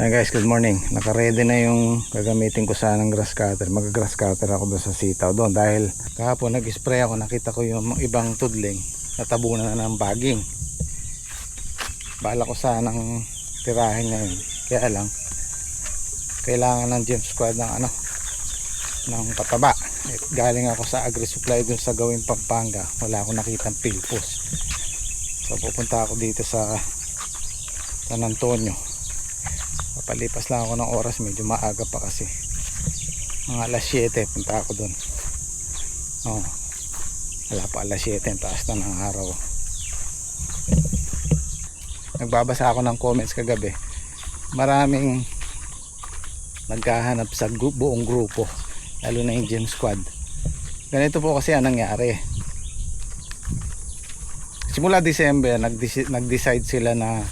Hi guys, good morning. Naka-ready na yung gagamitin ko sa ng grass cutter. Mag-grass cutter ako doon sa sitaw doon dahil kahapon nag-spray ako, nakita ko yung ibang tudling natabunan na ng baging. Bala ko sanang tirahin ngayon. Kaya lang kailangan ng Gem Squad ng ng pataba. Galing ako sa Agri Supply doon sa Gawin Pampanga. Wala akong nakitang pilpos. So pupunta ako dito sa San Antonio. Papalipas lang ako ng oras, medyo maaga pa kasi mga alas 7 punta ako dun. Wala pa alas 7, taas na ng araw. Nagbabasa ako ng comments kagabi, maraming naghahanap sa buong grupo, lalo na yung Gem Squad. Ganito po kasi ang nangyari, simula December nag-decide sila na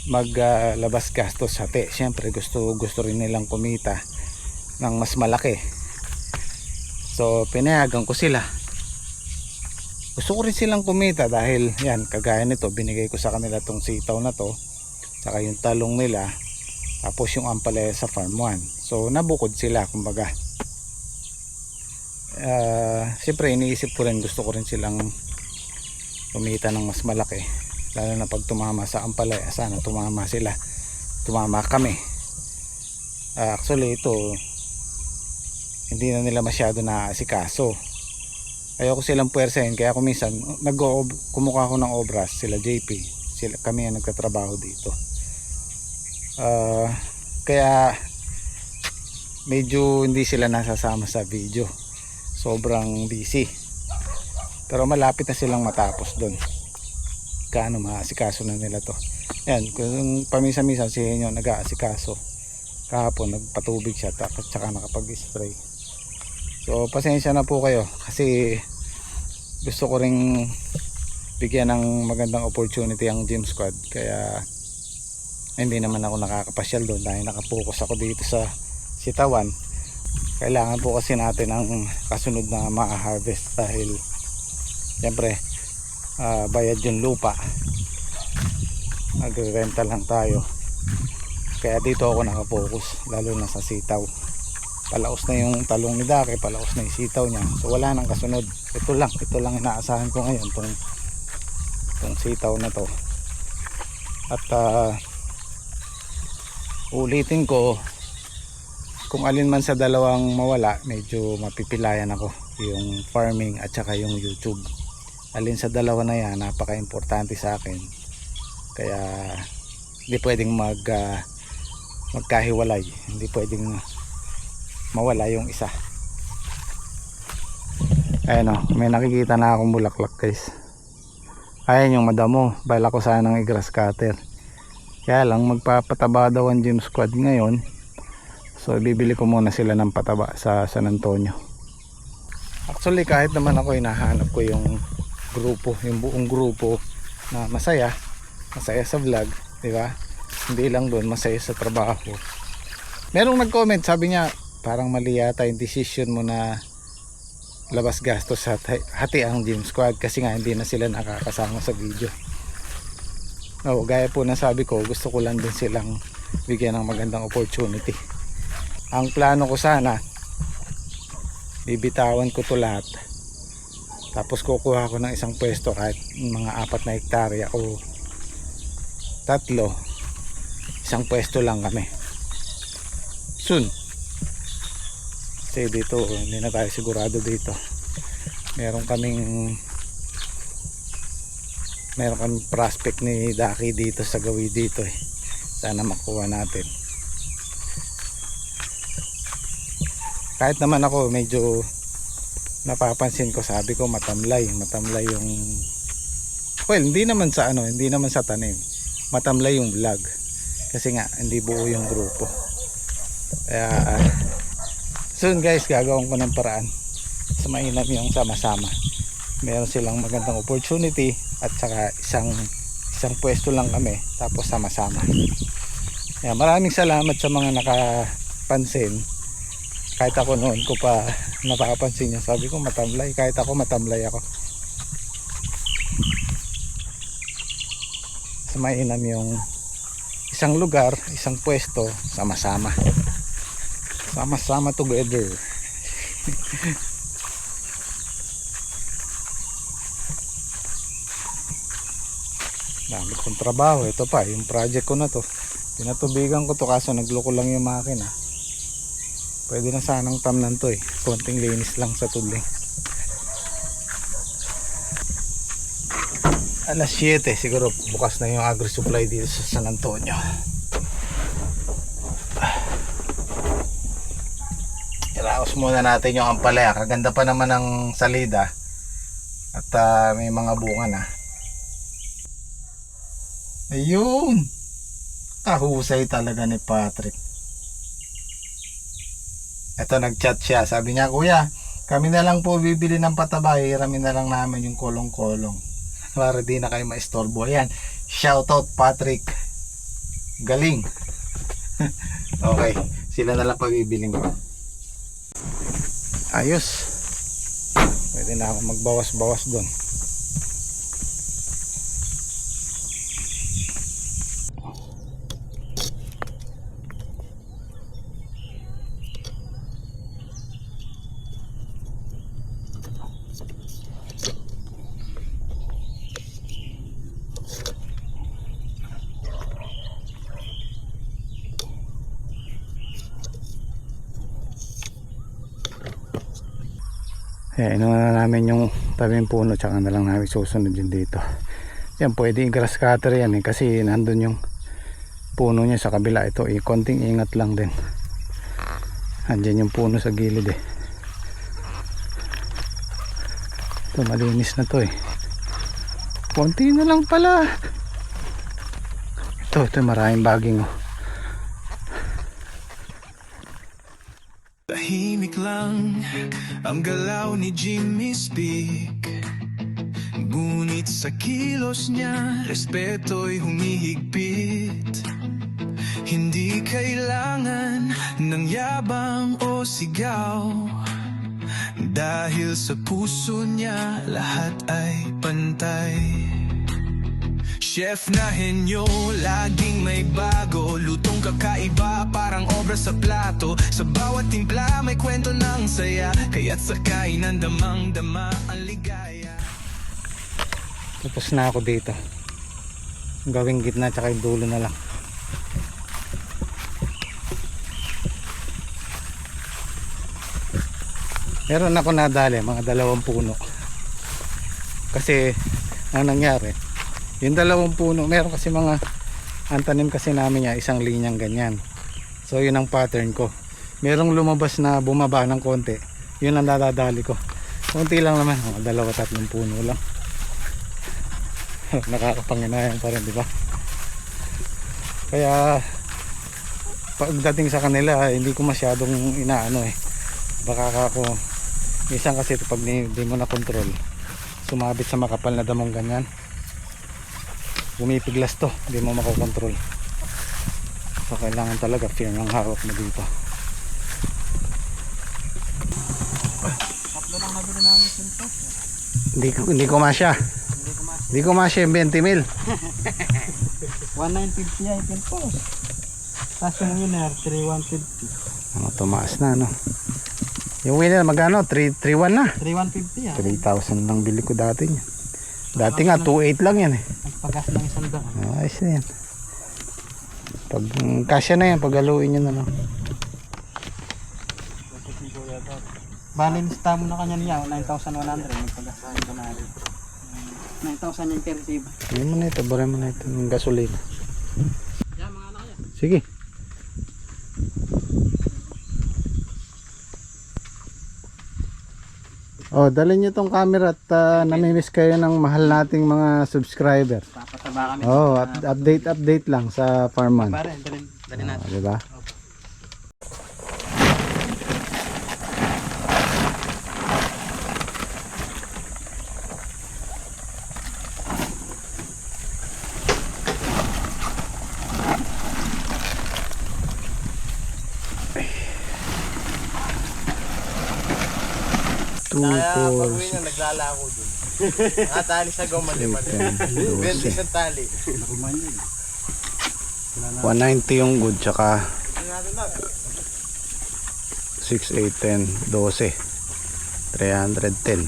maglabas gastos hati. Siyempre gusto rin nilang kumita ng mas malaki, so pinayagan ko sila. Gusto ko rin silang kumita dahil yan, kagaya nito, binigay ko sa kanila tong sitaw na to, saka yung talong nila, tapos yung ampalaya sa farm 1. So nabukod sila kumbaga. Siyempre iniisip ko rin, gusto ko rin silang kumita ng mas malaki, lalo na pag tumama sa ampalaya. Sana tumama sila, tumama kami. Actually ito hindi na nila masyado naasikaso, ayoko silang puwersahin. Kaya ako minsan kumukuha ko ng obras, sila JP, kami ang nagtatrabaho dito. Kaya medyo hindi sila nasasama sa video, sobrang busy. Pero malapit na silang matapos doon, kaano maasikaso na nila to. Yan, kung paminsan-minsan si Henyo nag-aasikaso, kahapon nagpatubig siya at saka nakapag-spray. So pasensya na po kayo kasi gusto ko ring bigyan ng magandang opportunity ang Gem Squad, kaya hindi naman ako nakakapasyal doon dahil nakapokus ako dito sa sitawan. Kailangan po kasi natin ang kasunod na ma-harvest dahil siyempre bayad yung lupa, nagre-renta lang tayo. Kaya dito ako nakapokus, lalo na sa sitaw. Palaos na yung talong ni Dake, palaos na yung sitaw niya, so wala nang kasunod. Ito lang inaasahan ko ngayon, tong sitaw na to. At ulitin ko, kung alin man sa dalawang mawala, medyo mapipilayan ako, yung farming at saka yung YouTube. Alin sa dalawa na yan, napaka-importante sa akin. Kaya hindi pwedeng magkahiwalay, hindi pwedeng mawala yung isa. Ayan may nakikita na akong bulaklak guys. Ayan yung madamo, bala ko sanang i-grass cutter. Kaya lang magpapataba daw ang Gem Squad ngayon, so bibili ko muna sila ng pataba sa San Antonio. Actually kahit naman ako hinahanap ko yung grupo, yung buong grupo na masaya sa vlog, di ba? Hindi lang doon, masaya sa trabaho. Merong nag-comment, sabi niya parang mali yata yung decision mo na labas gastos sa hati ang Gem Squad kasi nga hindi na sila nakakasama sa video. Gaya po na sabi ko, gusto ko lang din silang bigyan ng magandang opportunity. Ang plano ko sana, bibitawan ko to lahat, tapos kukuha ko ng isang pwesto, kahit mga 4 na hektarya o 3, isang pwesto lang kami soon. Kasi dito hindi na tayo sigurado dito. Meron kaming prospect ni Daki dito sa Gawi dito sana makuha natin. Kahit naman ako medyo napapansin ko, sabi ko matamlay yung, well, hindi naman sa tanim, matamlay yung vlog kasi nga hindi buo yung grupo. Kaya soon guys, gagawin ko ng paraan sa mainam yung sama-sama. Meron silang magandang opportunity at saka isang pwesto lang kami, tapos sama-sama. Kaya maraming salamat sa mga nakapansin. Kahit ako noon ko pa napapansin niya, sabi ko matamlay, kahit ako matamlay ako. Sa mainam yung isang lugar, isang pwesto, sama-sama. Sama-sama together. Dami kong trabaho. Ito pa, yung project ko na to. Pinatubigan ko to kaso nagloko lang yung makina. Pwede na sanang tamnan to eh. Konting linis lang sa tudling. Alas 7 siguro bukas na yung agri supply dito sa San Antonio. Iraos muna natin yung ampalaya. Kaganda pa naman ng salida. At may mga bunga na. Ayun. Kahusay talaga ni Patrick. Ito nag-chat siya. Sabi niya, kuya, kami na lang po bibili ng pataba. Hiramin na lang namin yung kolong-kolong. Para di na kayo maistorbo. Ayan. Shoutout Patrick. Galing. Okay. Sila na lang pabibiling ko. Ayos. Pwede na ako magbawas-bawas doon. Ayan, inuuna na namin yung tabing puno tsaka na lang namin susunod yun dito. Yan, pwede i-grass cutter yan eh, kasi nandun yung puno niya sa kabila. Ito eh, konting ingat lang din. Andyan yung puno sa gilid eh. Ito, malinis na to eh. Konti na lang pala. Ito maraming baging oh. Tahimik lang ang galaw ni Jimmy Speak, ngunit sa kilos niya respeto'y humihigpit. Hindi kailangan ng yabang o sigaw, dahil sa puso niya lahat ay pantay. Chef na henyo, laging may bago, lutong kakaiba, parang obra sa plato. Sa bawat timpla may kwento ng saya, kaya't sakay ng damang-dama ang ligaya. Tapos na ako dito. Gawing gitna tsaka yung dulo na lang. Meron ako nadali, mga 2 puno. Kasi ang nangyari, yung 2 puno, meron kasi mga antanim kasi namin niya, isang linyang ganyan. So yun ang pattern ko. Merong lumabas na bumaba ng konti, yun ang dadadali ko. Konti lang naman, 2-3 puno lang. Nakakapanginayang pa rin, di ba? Kaya pagdating sa kanila, hindi ko masyadong inaano eh. Baka ako, minsan kasi pag di mo na control, sumabit sa makapal na damong ganyan, bumipiglas to, hindi mo makokontrol. So kailangan talaga fear ng hawak mo dito. Tatlo lang nabili namin sinto. Hindi ko masya. Hindi ko masya yung 20 mil. 1950 ay pintos. Tapos yung winner 3150. Ano, tumaas na no. Yung winner magano? 331 na. 3150 ah. 3,000 lang bili ko dati niya. Dati nga 2,800 lang yan eh. Nagpagas ng 100. Ayos na yan. Pag kasya na yan, pag-haluin nyo na lang. Bali lista mo na kanya niya 9,100. Nagpagas ng 9,000 yung per receive. Hindi mo na ito, baray mo na ito ng gasolina. Yan mga anak yan. Sige. Oh, dalhin nyo tong camera at namimiss kayo ng mahal nating mga subscriber. Papataba kami. Oh, update lang sa Farman. Pare, dalhin natin. Diba? Kaya pag-uwi na naglalako dun. Nakatali sa gaw mali-mali. 20 isang tali. 190 yung good, tsaka 6, 8, 10, 12, 310.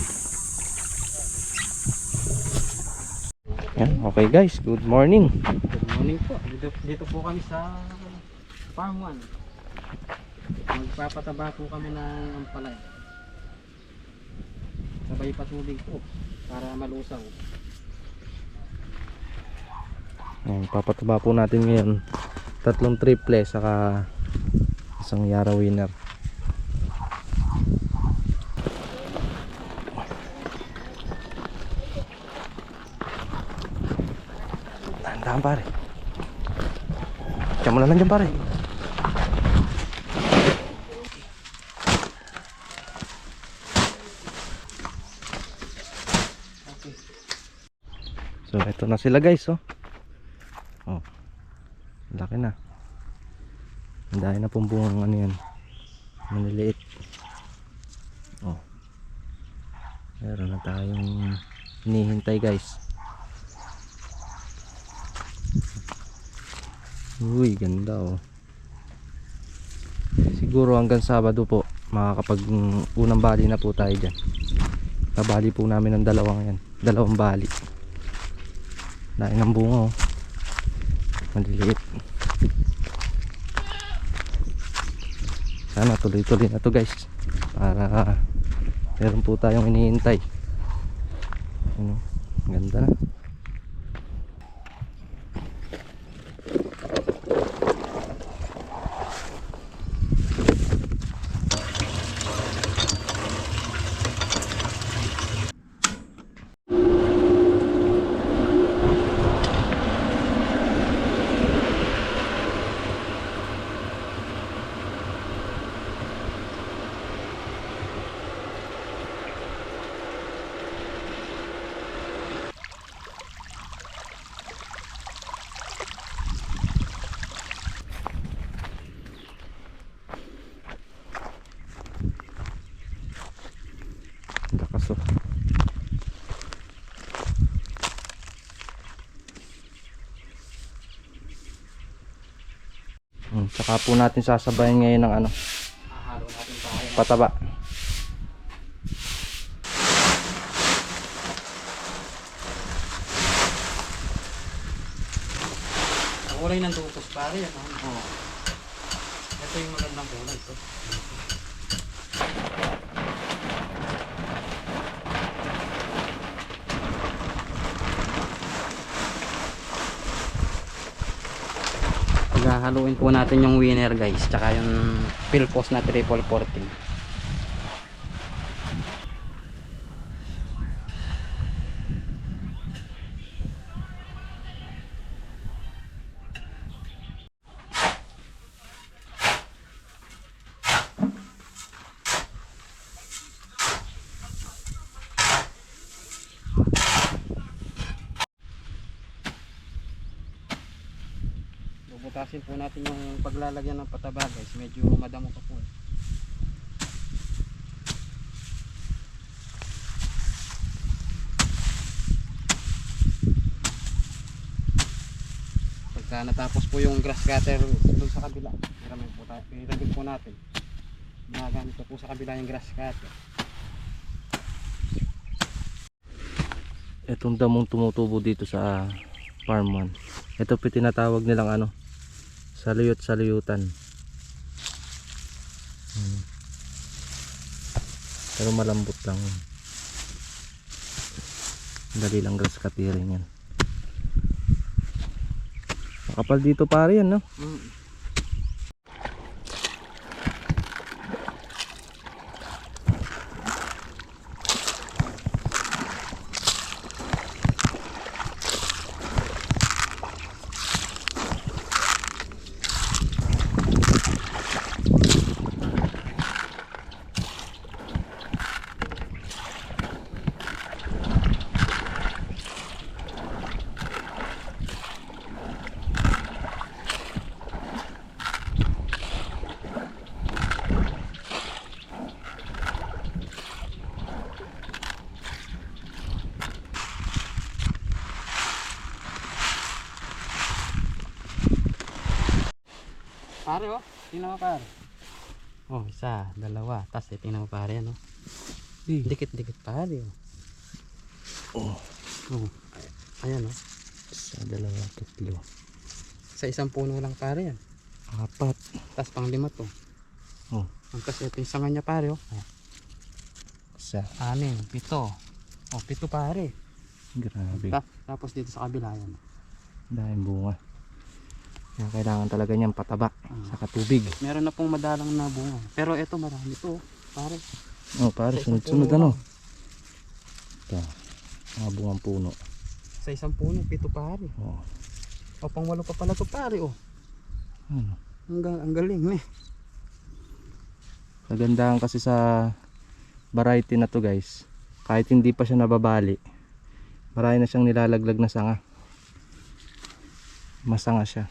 Yan, okay guys, good morning. Good morning po. Dito po kami sa Farm 1. Magpapataba po kami ng ampalay. Sabay patubig po para malusaw. Ayan, papataba po natin ngayon 3 triple saka isang Yara winner. Tahan pare. Diyan mo na lang dyan pare. So ito na sila guys, oh. Oh. Laki na. Ang dahil na pong bungang ano yan. Maniliit. Oh. Meron na tayong hinihintay guys. Uy, ganda oh. Siguro hanggang Sabado po makakapag unang bali na po tayo dyan. Kabali po namin ng dalawang bali. Dahil ng bunga oh. Maliliit. Sana tuloy-tuloy na to guys. Para meron po tayong hinihintay. Ano, ganda na. Lakas oh. Saka po natin sasabayan ngayon ng ano, pataba. Ang kulay ng tutos pare. Oh. Ito yung magandang kulay to. Haluin po natin yung winner guys, tsaka yung Philpost na triple 14. Bubutasin po natin yung paglalagyan ng pataba guys, medyo madamo pa po eh. Pagka natapos po yung grass cutter doon sa kabila, iramig po natin. Ginagamit ko po sa kabila yung grass cutter. Itong damong tumutubo dito sa Farm 1. Ito po tinatawag nilang ano, saluyot-saluyutan. Pero malambot lang. Dali lang grass cutting yan. Makapal dito pare yan, no? Pare oh, tingnan mo pare. Oh, isa, dalawa. Tapos tingnan mo pare ano. Dikit-dikit pare oh. Oh. Ayan oh. Isa, dalawa, tatlo. Sa isang puno lang pare yan. 4. Tapos pang 5 to. Oh. Tapos ito yung sanga niya pare oh. Isa. 6, 7. Oh, 7 pare. Grabe. Tapos dito sa kabila yan. Dahil bunga. Kaya kailangan talaga niyang pataba. Saka tubig. Meron na pong madalang na bunga. Pero ito marami to pare. Oh, pare, sunod-sunod ano. Ito. Mga bungang puno. Sa isang puno, 7 pare. Oh. O pang 8 pa pala to pare oh. Ano? Ang galing eh. Kagandahan kasi sa variety na to guys, kahit hindi pa siya nababali, marami na siyang nilalaglag na sanga. Masanga siya.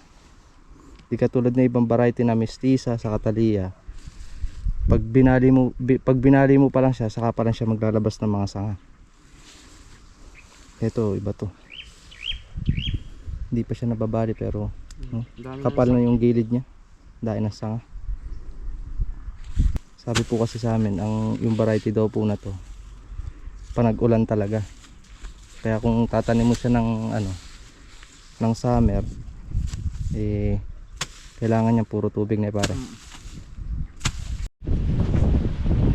Di katulad na ibang variety na mestiza sa Catalia. Pag binali mo pa lang siya, saka pa lang siya maglalabas ng mga sanga. Ito, iba to. Hindi pa siya nababali pero kapal na yung gilid niya dahil ng sanga. Sabi po kasi sa amin, yung variety daw po na to panag-ulan talaga. Kaya kung tatanim mo siya ng summer, kailangan niya puro tubig na pare.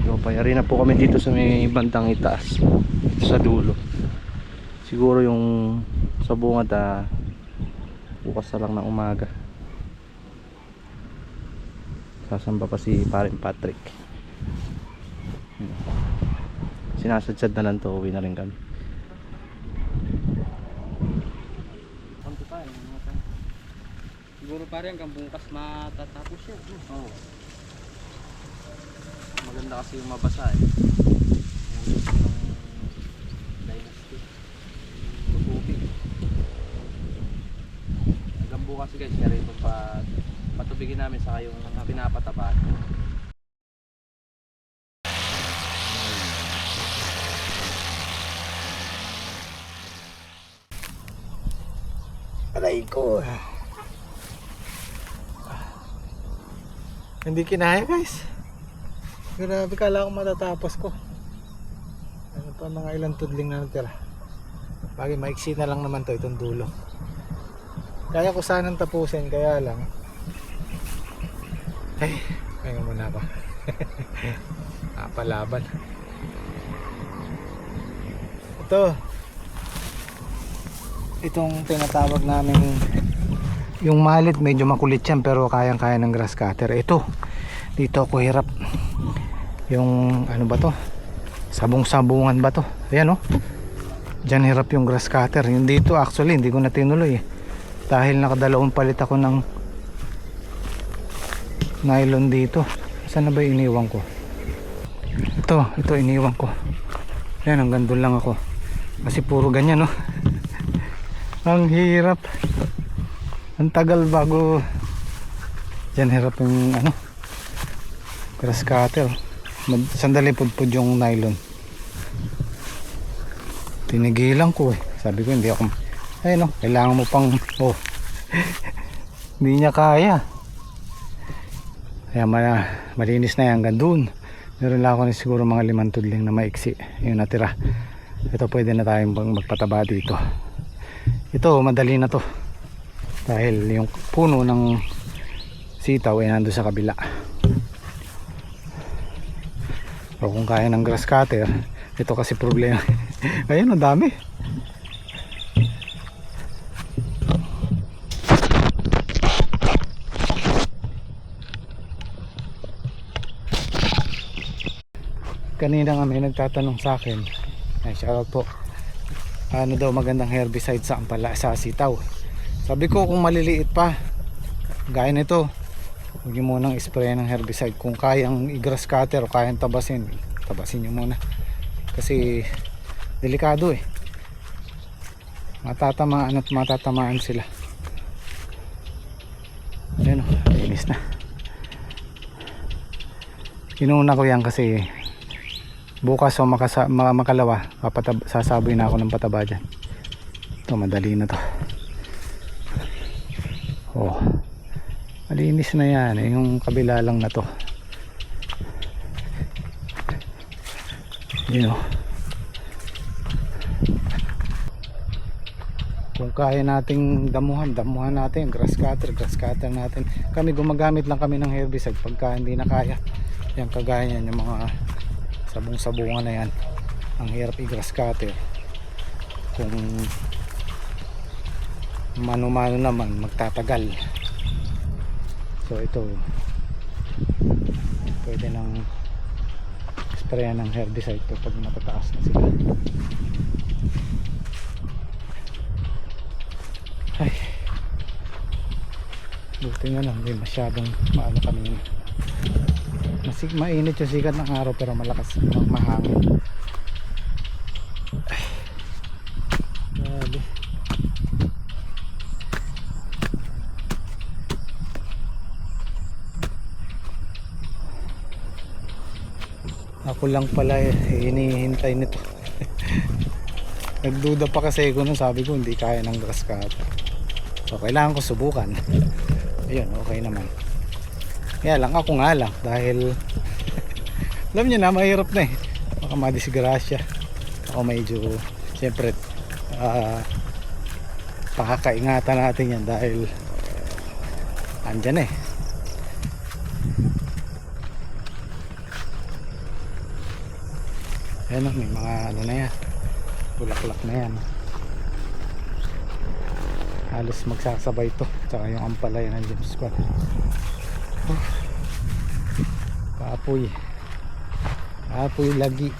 So, payari na po kami dito sa may bandang itaas, dito sa dulo. Siguro yung sa bungad bukas na lang ng umaga. Sasamba pa si paring Patrick. Sinasadsad na lang to, uwi na rin kami. Siguro pare hanggang bukas matatapos yan. Oo. Maganda kasi yung mabasa eh. Dynasty. Tubig. Hanggang bukas guys, kaya ito patubigin namin sa yung pinapatabahan. Aray ko. Hindi kinaya guys. Grabe, kala ko matatapos ko. Ano pa, mga ilang tudling na natira. Bagay maiksi na lang naman to, itong dulo. Kaya ko sanang tapusin, kaya lang ay, kaya muna pa. Palaban. Itong tinatawag namin yung mallet, medyo makulit yan pero kayang-kaya ng grass cutter. Ito, dito ako hirap. Yung ano ba to, sabong-sabungan ba to, ayan o. Diyan hirap yung grass cutter. Yung dito actually hindi ko na tinuloy dahil nakadalawang palit ako ng nylon dito. Saan na ba iniwan ko? Ito iniwan ko. Ayan, hanggang doon lang ako kasi puro ganyan no. Ang hirap, ang tagal bago dyan hirap yung grass cutter. Sandali pudpud yung nylon, tinigilan ko sabi ko hindi ako kailangan mo pang hindi niya kaya. Kaya malinis na yan hanggang doon. Meron lang ako ni siguro mga 5 tudling na maiksi yung natira. Ito pwede na tayong magpataba dito. Ito madali na to dahil yung puno ng sitaw ay nandun sa kabila. So kung kaya ng grass cutter, ito kasi problema. Ayun, ang dami. Kanina nga may nagtatanong sa akin, ay shoutout po, ano daw magandang herbicide sa sitaw. Sabi ko kung maliliit pa gaya nito, huwag nyo munang spray ng herbicide. Kung kayang i-grass cutter o kayang tabasin nyo muna kasi delikado matatamaan sila. Ayan o, linis na. Inuna ko yan kasi bukas o makalawa sasaboy na ako ng pataba dyan. Ito madali na to. Malinis na yan eh, yung kabila lang na to. Yun o. Kung kaya nating damuhan natin, grass cutter natin. Kami gumagamit lang kami ng herbicide pagka hindi na kaya. Yan kagaya yan, yung mga sabong-sabungan na yan. Ang hirap i-grass cutter. Kung mano-mano naman, magtatagal. So ito, pwede nang sprayan ng herbicide to pag matataas na sila. Ay, buti nga lang, hindi masyadong maano kanina. Mainit yung sikat ng araw pero malakas mahangin. Ay, grabe. Ako lang pala hinihintay nito. Nagduda pa kasi ako nung sabi ko hindi kaya ng grass cutter. So kailangan ko subukan. Ayun, okay naman. Kaya lang ako nga lang dahil alam niyo na mahirap na eh. Baka madisgrasya. Ako medyo siyempre pakakaingatan natin yan dahil andyan eh. Ayan o, may mga ano na yan, bulaklak na yan. Halos magsasabay ito, tsaka yung ampalaya ng James Squad. Kaapoy lagi.